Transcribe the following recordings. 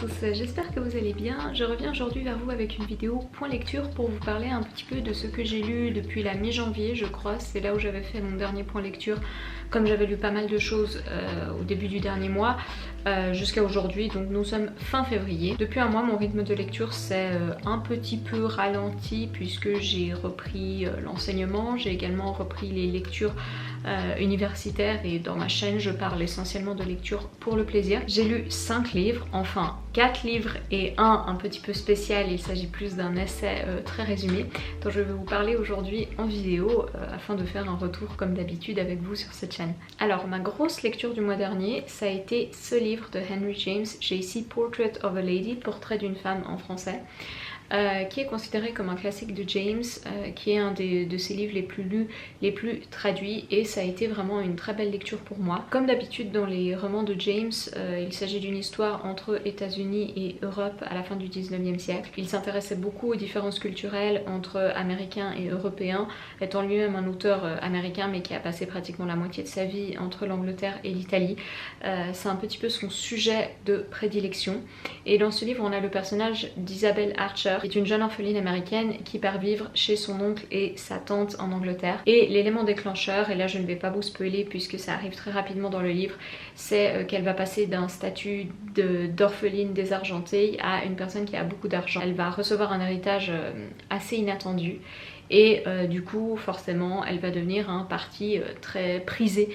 tous, j'espère que vous allez bien. Je reviens aujourd'hui vers vous avec une vidéo point lecture pour vous parler un petit peu de ce que j'ai lu depuis la mi-janvier je crois. C'est là où j'avais fait mon dernier point lecture, comme j'avais lu pas mal de choses au début du dernier mois jusqu'à aujourd'hui. Donc nous sommes fin février. Depuis un mois mon rythme de lecture s'est un petit peu ralenti puisque j'ai repris l'enseignement. J'ai également repris les lectures universitaires et dans ma chaîne je parle essentiellement de lecture pour le plaisir. J'ai lu 5 livres, enfin 4 livres et un petit peu spécial. Il s'agit plus d'un essai très résumé dont je vais vous parler aujourd'hui en vidéo afin de faire un retour comme d'habitude avec vous sur cette chaîne. Alors ma grosse lecture du mois dernier ça a été ce livre de Henry James. J'ai ici Portrait of a Lady, portrait d'une femme en français. Qui est considéré comme un classique de James, qui est un de ses livres les plus lus, les plus traduits, et ça a été vraiment une très belle lecture pour moi. Comme d'habitude dans les romans de James, il s'agit d'une histoire entre États-Unis et Europe à la fin du 19e siècle. Il s'intéressait beaucoup aux différences culturelles entre Américains et Européens, étant lui-même un auteur américain mais qui a passé pratiquement la moitié de sa vie entre l'Angleterre et l'Italie. C'est un petit peu son sujet de prédilection. Et dans ce livre on a le personnage d'Isabelle Archer, qui est une jeune orpheline américaine qui part vivre chez son oncle et sa tante en Angleterre. Et l'élément déclencheur, et là je ne vais pas vous spoiler puisque ça arrive très rapidement dans le livre, c'est qu'elle va passer d'un statut d'orpheline désargentée à une personne qui a beaucoup d'argent. Elle va recevoir un héritage assez inattendu. Et du coup forcément elle va devenir un parti très prisé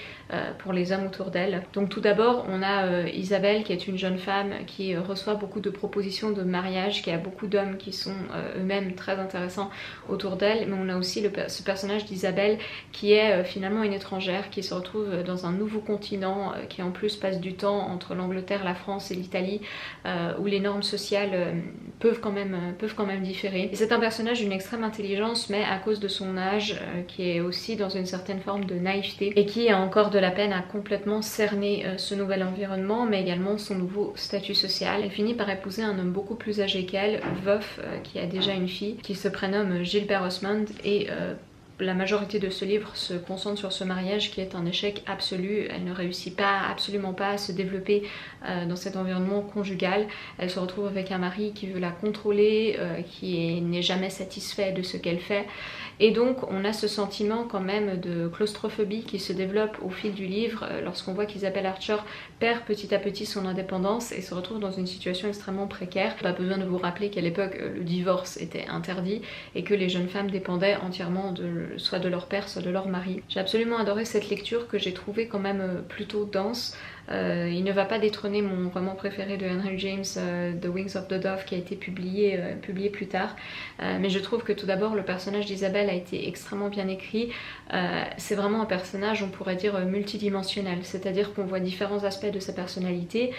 pour les hommes autour d'elle. Donc tout d'abord on a Isabelle qui est une jeune femme qui reçoit beaucoup de propositions de mariage, qui a beaucoup d'hommes qui sont eux-mêmes très intéressants autour d'elle. Mais on a aussi ce personnage d'Isabelle qui est finalement une étrangère, qui se retrouve dans un nouveau continent, qui en plus passe du temps entre l'Angleterre, la France et l'Italie, où les normes sociales peuvent quand même différer. Et c'est un personnage d'une extrême intelligence, mais à cause de son âge qui est aussi dans une certaine forme de naïveté et qui a encore de la peine à complètement cerner ce nouvel environnement mais également son nouveau statut social. Elle finit par épouser un homme beaucoup plus âgé qu'elle, veuf, qui a déjà une fille, qui se prénomme Gilbert Osmond, et la majorité de ce livre se concentre sur ce mariage qui est un échec absolu. Elle ne réussit absolument pas à se développer dans cet environnement conjugal. Elle se retrouve avec un mari qui veut la contrôler, qui n'est jamais satisfait de ce qu'elle fait. Et donc on a ce sentiment quand même de claustrophobie qui se développe au fil du livre lorsqu'on voit qu'Isabelle Archer perd petit à petit son indépendance et se retrouve dans une situation extrêmement précaire. Pas besoin de vous rappeler qu'à l'époque le divorce était interdit et que les jeunes femmes dépendaient entièrement soit de leur père soit de leur mari. J'ai absolument adoré cette lecture que j'ai trouvée quand même plutôt dense. Il ne va pas détrôner mon roman préféré de Henry James, The Wings of the Dove, qui a été publié plus tard, mais je trouve que tout d'abord le personnage d'Isabelle a été extrêmement bien écrit. C'est vraiment un personnage, on pourrait dire, multidimensionnel, c'est-à-dire qu'on voit différents aspects de sa personnalité.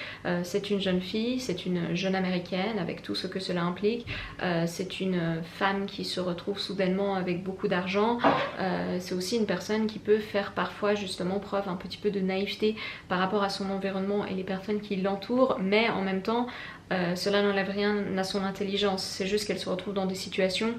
C'est une jeune fille, c'est une jeune américaine avec tout ce que cela implique, c'est une femme qui se retrouve soudainement avec beaucoup d'argent, c'est aussi une personne qui peut faire parfois justement preuve un petit peu de naïveté par rapport à son environnement et les personnes qui l'entourent, mais en même temps cela n'enlève rien à son intelligence. C'est juste qu'elle se retrouve dans des situations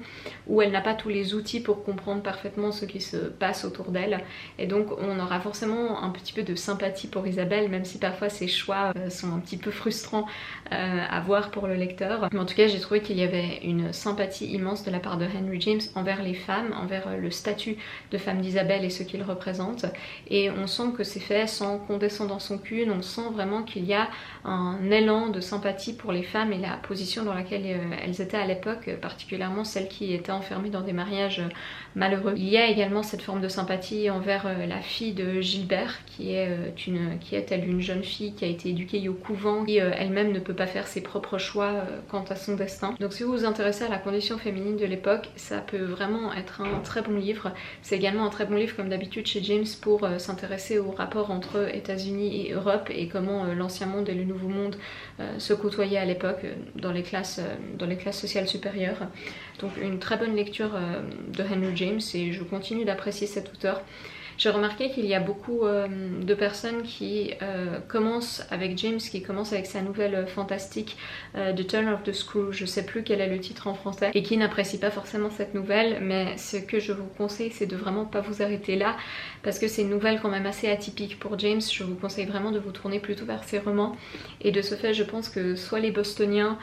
où elle n'a pas tous les outils pour comprendre parfaitement ce qui se passe autour d'elle, et donc on aura forcément un petit peu de sympathie pour Isabelle, même si parfois ses choix sont un petit peu frustrants à voir pour le lecteur. Mais en tout cas j'ai trouvé qu'il y avait une sympathie immense de la part de Henry James envers les femmes, envers le statut de femme d'Isabelle et ce qu'il représente, et on sent que c'est fait sans condescendance aucune. On sent vraiment qu'il y a un élan de sympathie pour les femmes et la position dans laquelle elles étaient à l'époque, particulièrement celles qui étaient enfermées dans des mariages malheureux. Il y a également cette forme de sympathie envers la fille de Gilbert qui est elle une jeune fille qui a été éduquée au couvent, qui elle-même ne peut pas faire ses propres choix quant à son destin. Donc si vous vous intéressez à la condition féminine de l'époque, ça peut vraiment être un très bon livre. C'est également un très bon livre comme d'habitude chez James pour s'intéresser au rapport entre États-Unis et Europe et comment l'ancien monde et le nouveau monde se côtoyaient à l'époque dans les classes sociales supérieures. Donc une très bonne lecture de Henry James, et je continue d'apprécier cet auteur. J'ai remarqué qu'il y a beaucoup de personnes qui commencent avec James, qui commencent avec sa nouvelle fantastique The Turn of the Screw, je sais plus quel est le titre en français, et qui n'apprécient pas forcément cette nouvelle, mais ce que je vous conseille c'est de vraiment pas vous arrêter là, parce que c'est une nouvelle quand même assez atypique pour James. Je vous conseille vraiment de vous tourner plutôt vers ses romans, et de ce fait je pense que soit les Bostoniens,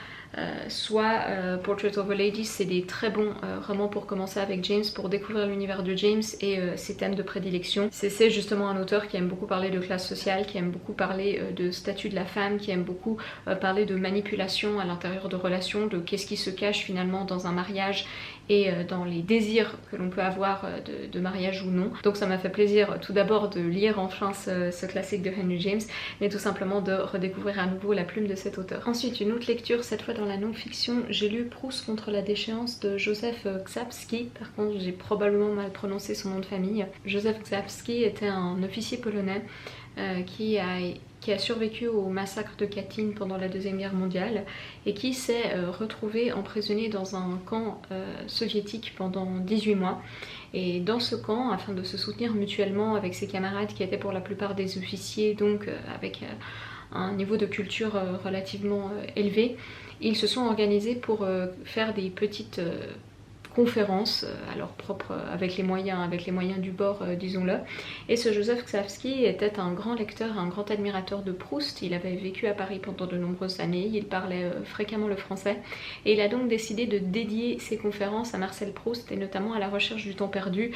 soit Portrait of a Lady, c'est des très bons romans pour commencer avec James, pour découvrir l'univers de James et ses thèmes de prédilection. C'est justement un auteur qui aime beaucoup parler de classe sociale, qui aime beaucoup parler de statut de la femme, qui aime beaucoup parler de manipulation à l'intérieur de relations, de qu'est-ce qui se cache finalement dans un mariage et dans les désirs que l'on peut avoir de mariage ou non. Donc ça m'a fait plaisir tout d'abord de lire enfin ce classique de Henry James, mais tout simplement de redécouvrir à nouveau la plume de cet auteur. Ensuite, une autre lecture, cette fois dans la non-fiction, j'ai lu Proust contre la déchéance de Józef Czapski. Par contre j'ai probablement mal prononcé son nom de famille. Józef Czapski était un officier polonais qui a survécu au massacre de Katyn pendant la Deuxième Guerre mondiale et qui s'est retrouvé emprisonné dans un camp soviétique pendant 18 mois. Et dans ce camp, afin de se soutenir mutuellement avec ses camarades qui étaient pour la plupart des officiers, donc avec un niveau de culture relativement élevé, ils se sont organisés pour faire des petites conférences à leur propre, avec les moyens du bord, disons-le. Et ce Józef Czapski était un grand lecteur, un grand admirateur de Proust. Il avait vécu à Paris pendant de nombreuses années, il parlait fréquemment le français, et il a donc décidé de dédier ses conférences à Marcel Proust et notamment à la recherche du temps perdu,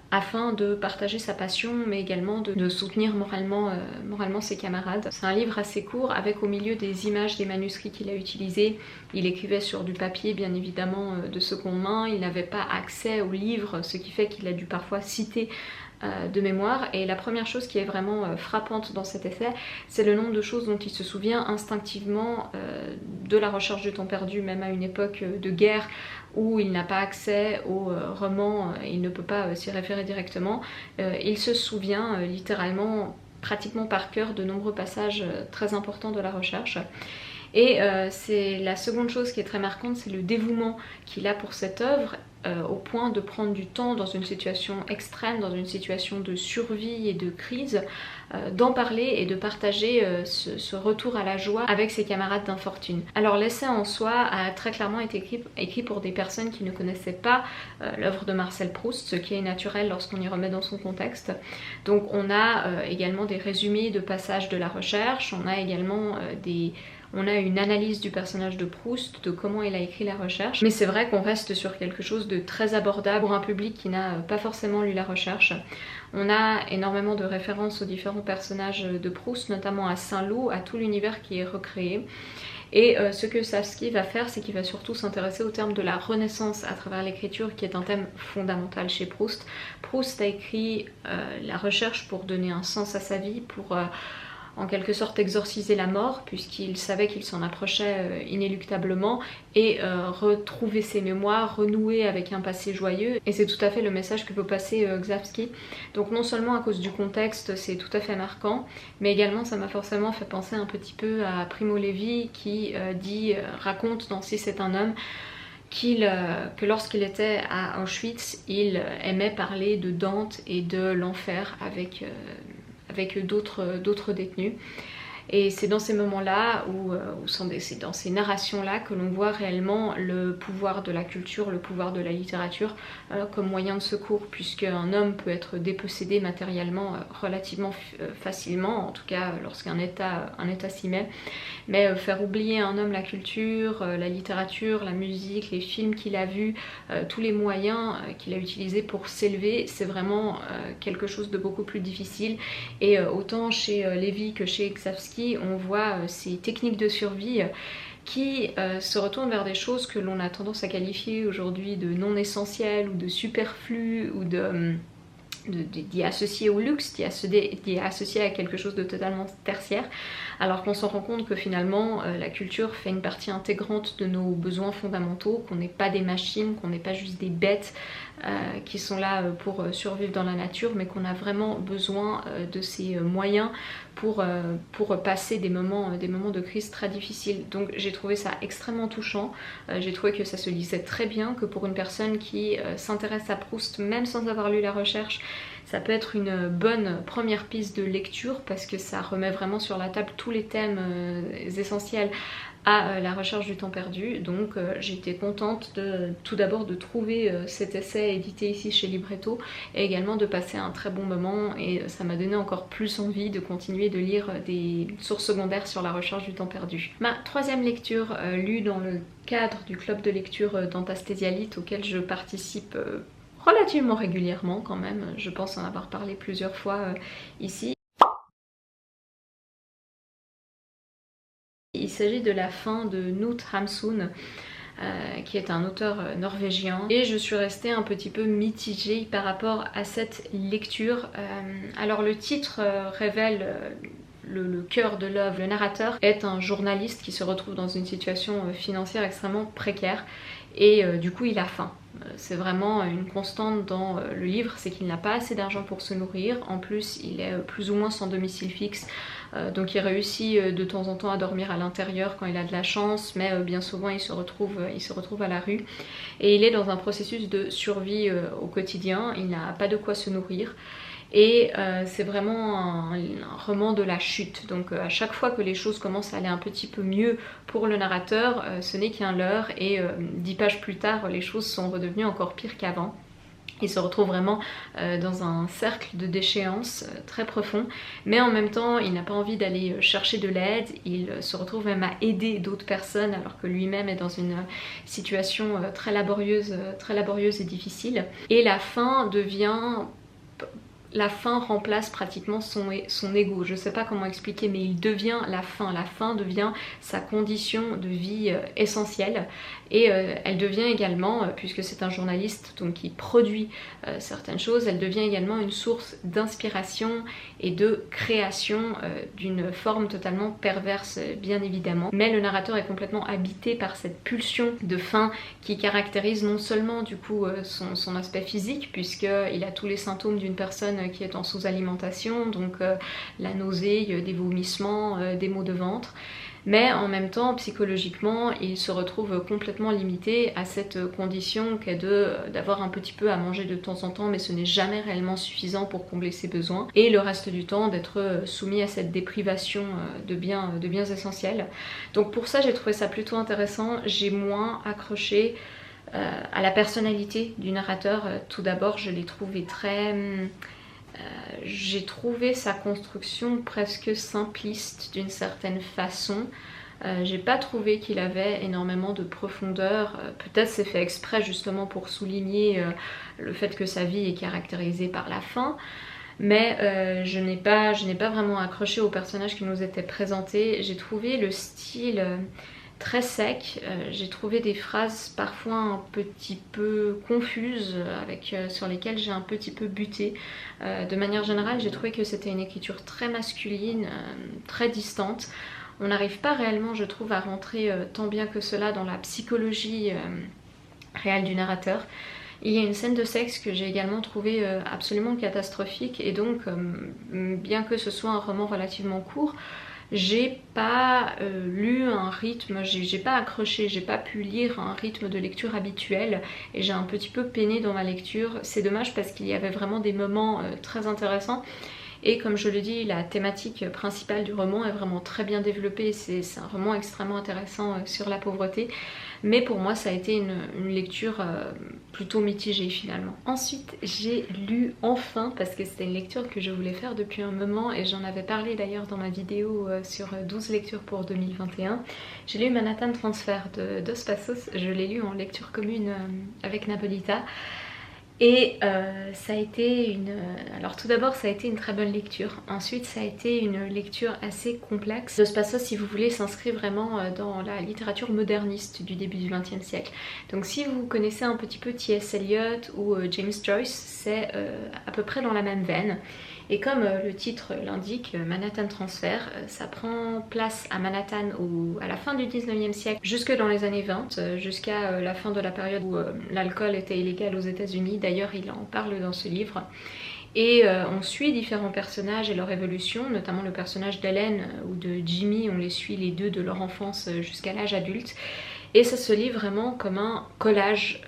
afin de partager sa passion, mais également de soutenir moralement ses camarades. C'est un livre assez court, avec au milieu des images des manuscrits qu'il a utilisés. Il écrivait sur du papier, bien évidemment, de seconde main. Il n'avait pas accès aux livres, ce qui fait qu'il a dû parfois citer de mémoire. Et la première chose qui est vraiment frappante dans cet essai, c'est le nombre de choses dont il se souvient instinctivement de la recherche du temps perdu, même à une époque de guerre où il n'a pas accès aux romans, il ne peut pas s'y référer directement. Il se souvient littéralement, pratiquement par cœur, de nombreux passages très importants de la recherche. Et c'est la seconde chose qui est très marquante, c'est le dévouement qu'il a pour cette œuvre, au point de prendre du temps dans une situation extrême, dans une situation de survie et de crise, d'en parler et de partager ce retour à la joie avec ses camarades d'infortune. Alors l'essai en soi a très clairement été écrit pour des personnes qui ne connaissaient pas l'œuvre de Marcel Proust, ce qui est naturel lorsqu'on y remet dans son contexte. Donc on a également des résumés de passages de la recherche, on a également on a une analyse du personnage de Proust, de comment il a écrit la recherche, mais c'est vrai qu'on reste sur quelque chose de très abordable pour un public qui n'a pas forcément lu la recherche. On a énormément de références aux différents personnages de Proust, notamment à Saint-Loup, à tout l'univers qui est recréé. Et ce que Czapski va faire, c'est qu'il va surtout s'intéresser au terme de la Renaissance à travers l'écriture, qui est un thème fondamental chez Proust. Proust a écrit la recherche pour donner un sens à sa vie, pour en quelque sorte exorciser la mort, puisqu'il savait qu'il s'en approchait inéluctablement, et retrouver ses mémoires, renouer avec un passé joyeux. Et c'est tout à fait le message que veut passer Czapski. Donc non seulement à cause du contexte, c'est tout à fait marquant, mais également ça m'a forcément fait penser un petit peu à Primo Levi, qui raconte dans Si c'est un homme, que lorsqu'il était à Auschwitz, il aimait parler de Dante et de l'enfer avec d'autres détenus. Et c'est dans ces moments-là, c'est dans ces narrations-là que l'on voit réellement le pouvoir de la culture, le pouvoir de la littérature comme moyen de secours, puisqu'un homme peut être dépossédé matériellement relativement facilement, en tout cas lorsqu'un État s'y met. Mais faire oublier à un homme la culture, la littérature, la musique, les films qu'il a vus, tous les moyens qu'il a utilisés pour s'élever, c'est vraiment quelque chose de beaucoup plus difficile. Et autant chez Lévy que chez Czapski, on voit ces techniques de survie qui se retournent vers des choses que l'on a tendance à qualifier aujourd'hui de non essentielles ou de superflues ou d'y associer au luxe, d'y associer à quelque chose de totalement tertiaire, alors qu'on s'en rend compte que finalement la culture fait une partie intégrante de nos besoins fondamentaux, qu'on n'est pas des machines, qu'on n'est pas juste des bêtes qui sont là pour survivre dans la nature, mais qu'on a vraiment besoin de ces moyens pour passer des moments de crise très difficiles. Donc j'ai trouvé ça extrêmement touchant, j'ai trouvé que ça se lisait très bien, que pour une personne qui s'intéresse à Proust, même sans avoir lu la recherche, ça peut être une bonne première piste de lecture parce que ça remet vraiment sur la table tous les thèmes essentiels à la recherche du temps perdu. Donc j'ai été contente tout d'abord de trouver cet essai édité ici chez Libretto et également de passer un très bon moment, et ça m'a donné encore plus envie de continuer de lire des sources secondaires sur la recherche du temps perdu. Ma troisième lecture lue dans le cadre du club de lecture d'Antastésialite auquel je participe relativement régulièrement quand même, je pense en avoir parlé plusieurs fois ici. Il s'agit de La fin de Knut Hamsun, qui est un auteur norvégien, et je suis restée un petit peu mitigée par rapport à cette lecture. Alors le titre révèle le cœur de l'œuvre. Le narrateur est un journaliste qui se retrouve dans une situation financière extrêmement précaire et du coup il a faim. C'est vraiment une constante dans le livre, c'est qu'il n'a pas assez d'argent pour se nourrir. En plus il est plus ou moins sans domicile fixe, donc il réussit de temps en temps à dormir à l'intérieur quand il a de la chance, mais bien souvent il se retrouve à la rue. Et il est dans un processus de survie au quotidien, il n'a pas de quoi se nourrir. Et c'est vraiment un roman de la chute, donc à chaque fois que les choses commencent à aller un petit peu mieux pour le narrateur, ce n'est qu'un leurre, et 10 pages plus tard les choses sont redevenues encore pires qu'avant. Il se retrouve vraiment dans un cercle de déchéance très profond, mais en même temps il n'a pas envie d'aller chercher de l'aide, il se retrouve même à aider d'autres personnes alors que lui-même est dans une situation très laborieuse et difficile. Et la fin remplace pratiquement son ego. Je sais pas comment expliquer, mais il devient la fin devient sa condition de vie essentielle, et elle devient également, puisque c'est un journaliste donc qui produit certaines choses, elle devient également une source d'inspiration et de création d'une forme totalement perverse bien évidemment. Mais le narrateur est complètement habité par cette pulsion de faim qui caractérise non seulement du coup son aspect physique, puisqu'il a tous les symptômes d'une personne qui est en sous-alimentation, donc la nausée, des vomissements, des maux de ventre, mais en même temps psychologiquement il se retrouve complètement limité à cette condition qu'est d'avoir un petit peu à manger de temps en temps, mais ce n'est jamais réellement suffisant pour combler ses besoins, et le reste du temps d'être soumis à cette déprivation de biens essentiels. Donc pour ça j'ai trouvé ça plutôt intéressant. J'ai moins accroché à la personnalité du narrateur. Tout d'abord je l'ai trouvé j'ai trouvé sa construction presque simpliste d'une certaine façon. J'ai pas trouvé qu'il avait énormément de profondeur. Peut-être c'est fait exprès justement pour souligner le fait que sa vie est caractérisée par la faim. Mais je n'ai pas vraiment accroché au personnage qui nous était présenté. J'ai trouvé le style très sec, j'ai trouvé des phrases parfois un petit peu confuses sur lesquelles j'ai un petit peu buté. De manière générale j'ai trouvé que c'était une écriture très masculine, très distante. On n'arrive pas réellement, je trouve, à rentrer tant bien que cela dans la psychologie réelle du narrateur. Il y a une scène de sexe que j'ai également trouvée absolument catastrophique, et donc bien que ce soit un roman relativement court, j'ai pas lu un rythme, j'ai pas accroché, j'ai pas pu lire un rythme de lecture habituel, et j'ai un petit peu peiné dans ma lecture. C'est dommage parce qu'il y avait vraiment des moments très intéressants, et comme je le dis, la thématique principale du roman est vraiment très bien développée. C'est un roman extrêmement intéressant sur la pauvreté, mais pour moi ça a été une lecture plutôt mitigée finalement. Ensuite j'ai lu enfin, parce que c'était une lecture que je voulais faire depuis un moment, et j'en avais parlé d'ailleurs dans ma vidéo sur 12 lectures pour 2021, j'ai lu Manhattan Transfer de Dos Passos. Je l'ai lu en lecture commune avec Napolita. Et ça a été alors tout d'abord ça a été une très bonne lecture, ensuite ça a été une lecture assez complexe. Dos Passos, si vous voulez, s'inscrit vraiment dans la littérature moderniste du début du XXe siècle. Donc si vous connaissez un petit peu T.S. Eliot ou James Joyce, c'est à peu près dans la même veine. Et comme le titre l'indique, Manhattan Transfer, ça prend place à Manhattan à la fin du 19e siècle, jusque dans les années 20, jusqu'à la fin de la période où l'alcool était illégal aux États-Unis. D'ailleurs, il en parle dans ce livre. Et on suit différents personnages et leur évolution, notamment le personnage d'Hélène ou de Jimmy, on les suit les deux de leur enfance jusqu'à l'âge adulte. et ça se lit vraiment comme un collage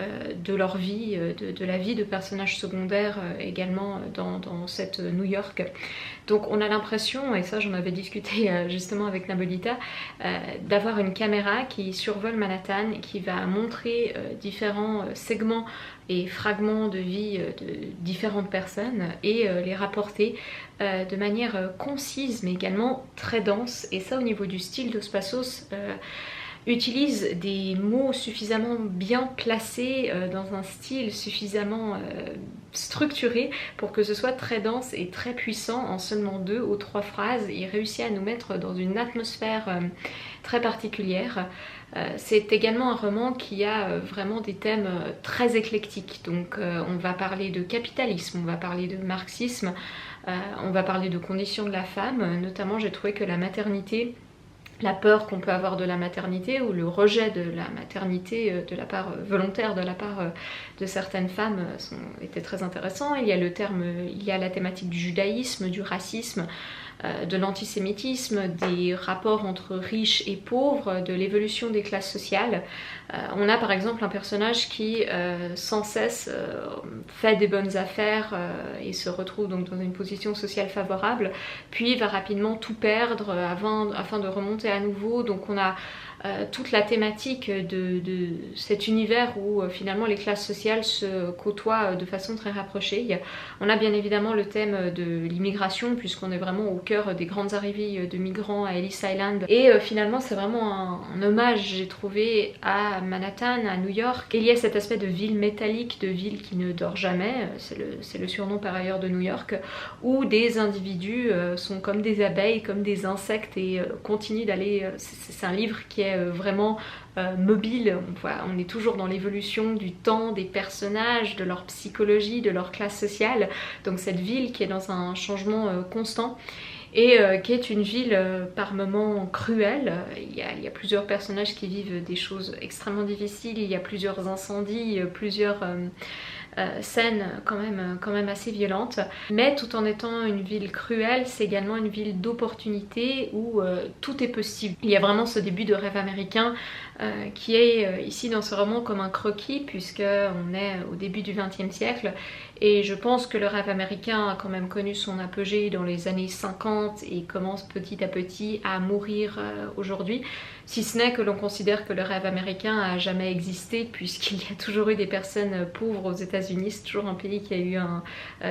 de leur vie, de la vie de personnages secondaires également dans cette New York. Donc on a l'impression, et ça j'en avais discuté justement avec Nabolita, d'avoir une caméra qui survole Manhattan et qui va montrer différents segments et fragments de vie de différentes personnes et les rapporter de manière concise mais également très dense. Et ça, au niveau du style, Dos Passos utilise des mots suffisamment bien placés dans un style suffisamment structuré pour que ce soit très dense et très puissant en seulement 2 ou 3 phrases. Il réussit à nous mettre dans une atmosphère très particulière. C'est également un roman qui a vraiment des thèmes très éclectiques. Donc on va parler de capitalisme, on va parler de marxisme, on va parler de conditions de la femme. Notamment, j'ai trouvé que la maternité, la peur qu'on peut avoir de la maternité ou le rejet de la maternité de la part volontaire de la part de certaines femmes était très intéressant. Il y a la thématique du judaïsme, du racisme, de l'antisémitisme, des rapports entre riches et pauvres, de l'évolution des classes sociales. On a par exemple un personnage qui sans cesse fait des bonnes affaires et se retrouve donc dans une position sociale favorable, puis va rapidement tout perdre afin de remonter à nouveau. Donc on a toute la thématique de cet univers où finalement les classes sociales se côtoient de façon très rapprochée. On a bien évidemment le thème de l'immigration, puisqu'on est vraiment au cœur des grandes arrivées de migrants à Ellis Island. Et finalement c'est vraiment un hommage, j'ai trouvé, à Manhattan, à New York. Et il y a cet aspect de ville métallique, de ville qui ne dort jamais, c'est le surnom par ailleurs de New York, où des individus sont comme des abeilles, comme des insectes et continuent d'aller... C'est un livre qui est vraiment mobile. On est toujours dans l'évolution du temps, des personnages, de leur psychologie, de leur classe sociale. Donc cette ville qui est dans un changement constant et qui est une ville par moments cruelle. Il y a plusieurs personnages qui vivent des choses extrêmement difficiles, il y a plusieurs incendies, plusieurs scènes quand même assez violentes. Mais tout en étant une ville cruelle, c'est également une ville d'opportunités où tout est possible. Il y a vraiment ce début de rêve américain qui est ici dans ce roman comme un croquis, puisqu'on est au début du XXe siècle. Et je pense que le rêve américain a quand même connu son apogée dans les années 50 et commence petit à petit à mourir aujourd'hui. Si ce n'est que l'on considère que le rêve américain a jamais existé, puisqu'il y a toujours eu des personnes pauvres aux États-Unis. C'est toujours un pays qui a eu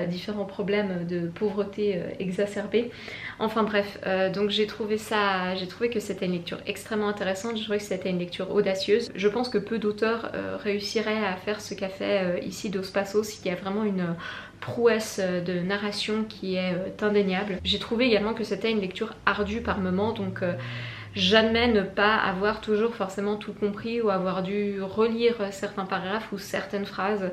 différents problèmes de pauvreté exacerbés. Enfin bref, donc j'ai trouvé que c'était une lecture extrêmement intéressante. J'ai trouvé que c'était une lecture audacieuse. Je pense que peu d'auteurs réussiraient à faire ce qu'a fait ici Dos Passos. Il y a vraiment une prouesse de narration qui est indéniable. J'ai trouvé également que c'était une lecture ardue par moments, donc j'admets ne pas avoir toujours forcément tout compris ou avoir dû relire certains paragraphes ou certaines phrases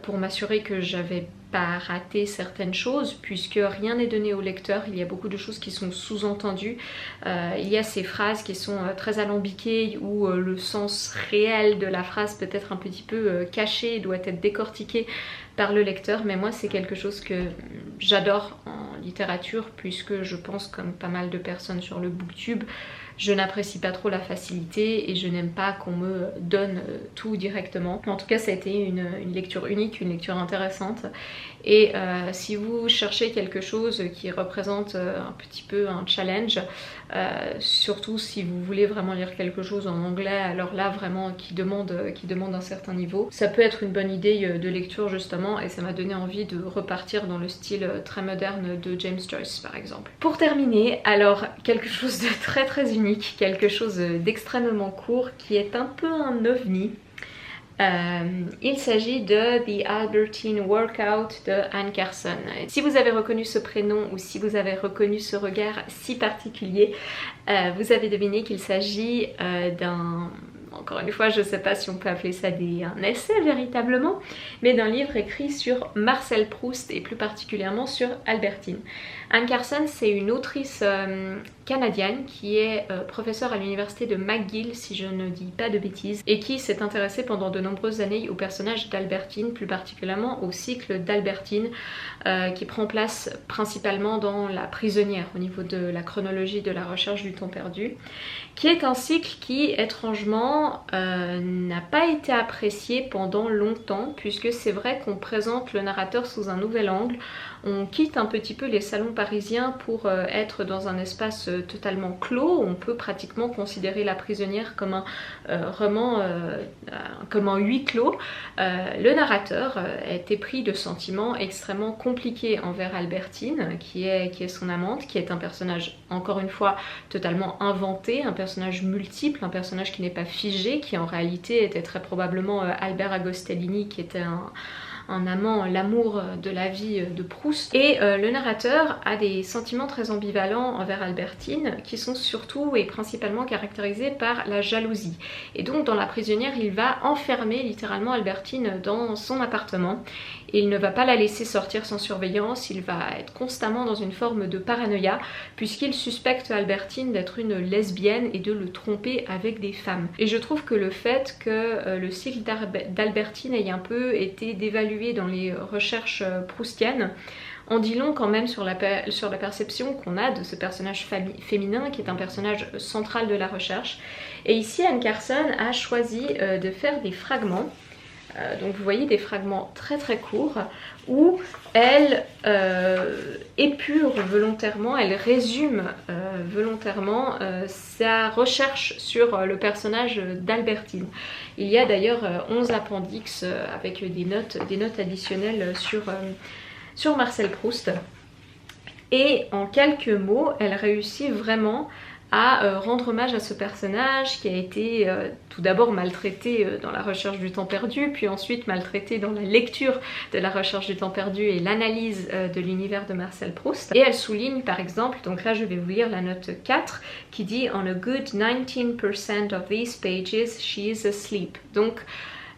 pour m'assurer que j'avais pas raté certaines choses, puisque rien n'est donné au lecteur. Il y a beaucoup de choses qui sont sous-entendues. Il y a ces phrases qui sont très alambiquées où le sens réel de la phrase peut être un petit peu caché, doit être décortiqué par le lecteur, mais moi c'est quelque chose que j'adore en littérature, puisque je pense, comme pas mal de personnes sur le booktube, je n'apprécie pas trop la facilité et je n'aime pas qu'on me donne tout directement. En tout cas, ça a été une lecture unique, une lecture intéressante. Et si vous cherchez quelque chose qui représente un petit peu un challenge, surtout si vous voulez vraiment lire quelque chose en anglais, alors là vraiment qui demande un certain niveau, ça peut être une bonne idée de lecture justement, et ça m'a donné envie de repartir dans le style très moderne de James Joyce par exemple. Pour terminer, alors quelque chose de très très unique, quelque chose d'extrêmement court qui est un peu un ovni. Il s'agit de The Albertine Workout de Anne Carson. Si vous avez reconnu ce prénom ou si vous avez reconnu ce regard si particulier, vous avez deviné qu'il s'agit d'un... Encore une fois, je ne sais pas si on peut appeler ça un essai véritablement, mais d'un livre écrit sur Marcel Proust et plus particulièrement sur Albertine. Anne Carson, c'est une autrice canadienne qui est professeure à l'université de McGill, si je ne dis pas de bêtises, et qui s'est intéressée pendant de nombreuses années au personnage d'Albertine, plus particulièrement au cycle d'Albertine, qui prend place principalement dans La prisonnière au niveau de la chronologie de la recherche du temps perdu, qui est un cycle qui étrangement roman n'a pas été apprécié pendant longtemps, puisque c'est vrai qu'on présente le narrateur sous un nouvel angle. On quitte un petit peu les salons parisiens pour être dans un espace totalement clos. On peut pratiquement considérer La prisonnière comme un roman, comme un huis clos. Le narrateur a été pris de sentiments extrêmement compliqués envers Albertine, qui est son amante, qui est un personnage, encore une fois, totalement inventé, un personnage multiple, un personnage qui n'est pas figé, qui en réalité était très probablement Albert Agostellini, qui était un amant, l'amour de la vie de Proust. Et le narrateur a des sentiments très ambivalents envers Albertine, qui sont surtout et principalement caractérisés par la jalousie. Et donc dans La prisonnière, il va enfermer littéralement Albertine dans son appartement. Il ne va pas la laisser sortir sans surveillance, il va être constamment dans une forme de paranoïa, puisqu'il suspecte Albertine d'être une lesbienne et de le tromper avec des femmes. Et je trouve que le fait que le cycle d'Albertine ait un peu été dévalué dans les recherches proustiennes en dit long quand même sur la perception qu'on a de ce personnage féminin qui est un personnage central de la recherche. Et ici Anne Carson a choisi de faire des fragments. Donc vous voyez des fragments très très courts où elle épure volontairement, elle résume volontairement sa recherche sur le personnage d'Albertine. Il y a d'ailleurs 11 appendix avec des notes additionnelles sur Marcel Proust. Et en quelques mots, elle réussit vraiment à rendre hommage à ce personnage qui a été tout d'abord maltraité dans La recherche du temps perdu, puis ensuite maltraité dans la lecture de La recherche du temps perdu et l'analyse de l'univers de Marcel Proust. Et elle souligne par exemple, donc là je vais vous lire la note 4, qui dit « On a good 19% of these pages, she is asleep ». Donc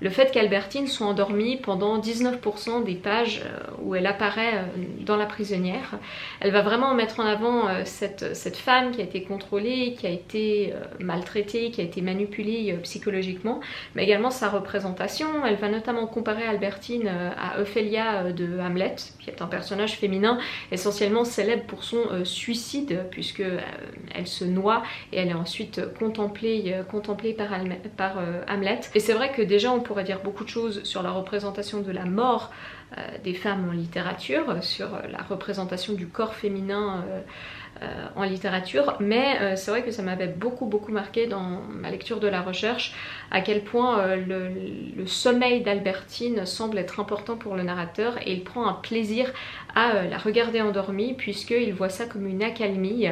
le fait qu'Albertine soit endormie pendant 19% des pages où elle apparaît dans La prisonnière, elle va vraiment mettre en avant cette femme qui a été contrôlée, qui a été maltraitée, qui a été manipulée psychologiquement, mais également sa représentation. Elle va notamment comparer Albertine à Ophélia de Hamlet, qui est un personnage féminin essentiellement célèbre pour son suicide, puisque elle se noie et elle est ensuite contemplée par Hamlet. Et c'est vrai que déjà on pourrait dire beaucoup de choses sur la représentation de la mort des femmes en littérature, sur la représentation du corps féminin en littérature, mais c'est vrai que ça m'avait beaucoup marqué dans ma lecture de la recherche à quel point le sommeil d'Albertine semble être important pour le narrateur, et il prend un plaisir à la regarder endormie puisqu'il voit ça comme une accalmie.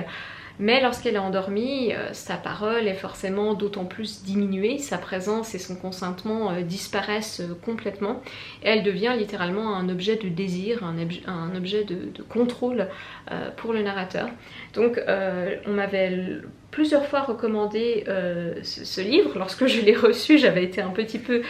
Mais lorsqu'elle est endormie, sa parole est forcément d'autant plus diminuée, sa présence et son consentement disparaissent complètement, et elle devient littéralement un objet de désir, un objet de contrôle pour le narrateur. Donc on m'avait plusieurs fois recommandé ce livre. Lorsque je l'ai reçu, j'avais été un petit peu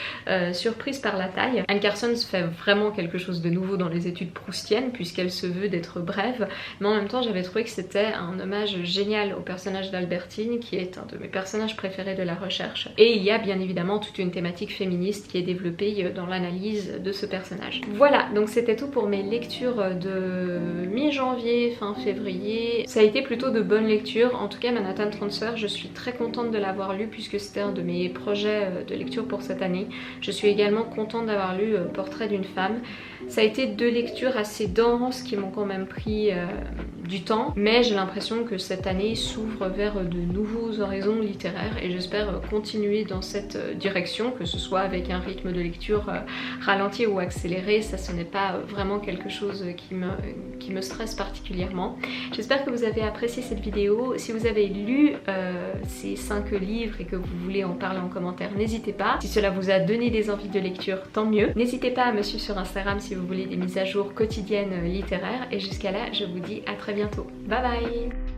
surprise par la taille. Anne Carson fait vraiment quelque chose de nouveau dans les études proustiennes puisqu'elle se veut d'être brève, mais en même temps j'avais trouvé que c'était un hommage génial au personnage d'Albertine, qui est un de mes personnages préférés de la recherche. Et il y a bien évidemment toute une thématique féministe qui est développée dans l'analyse de ce personnage. Voilà, donc c'était tout pour mes lectures de mi-janvier, fin février. Ça a été plutôt de bonnes lectures, en tout cas Manhattan Transfer, je suis très contente de l'avoir lu puisque c'était un de mes projets de lecture pour cette année. Je suis également contente d'avoir lu Portrait d'une femme. Ça a été deux lectures assez denses qui m'ont quand même pris du temps, mais j'ai l'impression que cette année s'ouvre vers de nouveaux horizons littéraires et j'espère continuer dans cette direction, que ce soit avec un rythme de lecture ralenti ou accéléré. Ça, ce n'est pas vraiment quelque chose qui me stresse particulièrement. J'espère que vous avez apprécié cette vidéo. Si vous avez lu ces 5 livres et que vous voulez en parler en commentaire, n'hésitez pas. Si cela vous a donné des envies de lecture, tant mieux. N'hésitez pas à me suivre sur Instagram si vous voulez des mises à jour quotidiennes littéraires, et jusqu'à là je vous dis à très bientôt. Bye bye.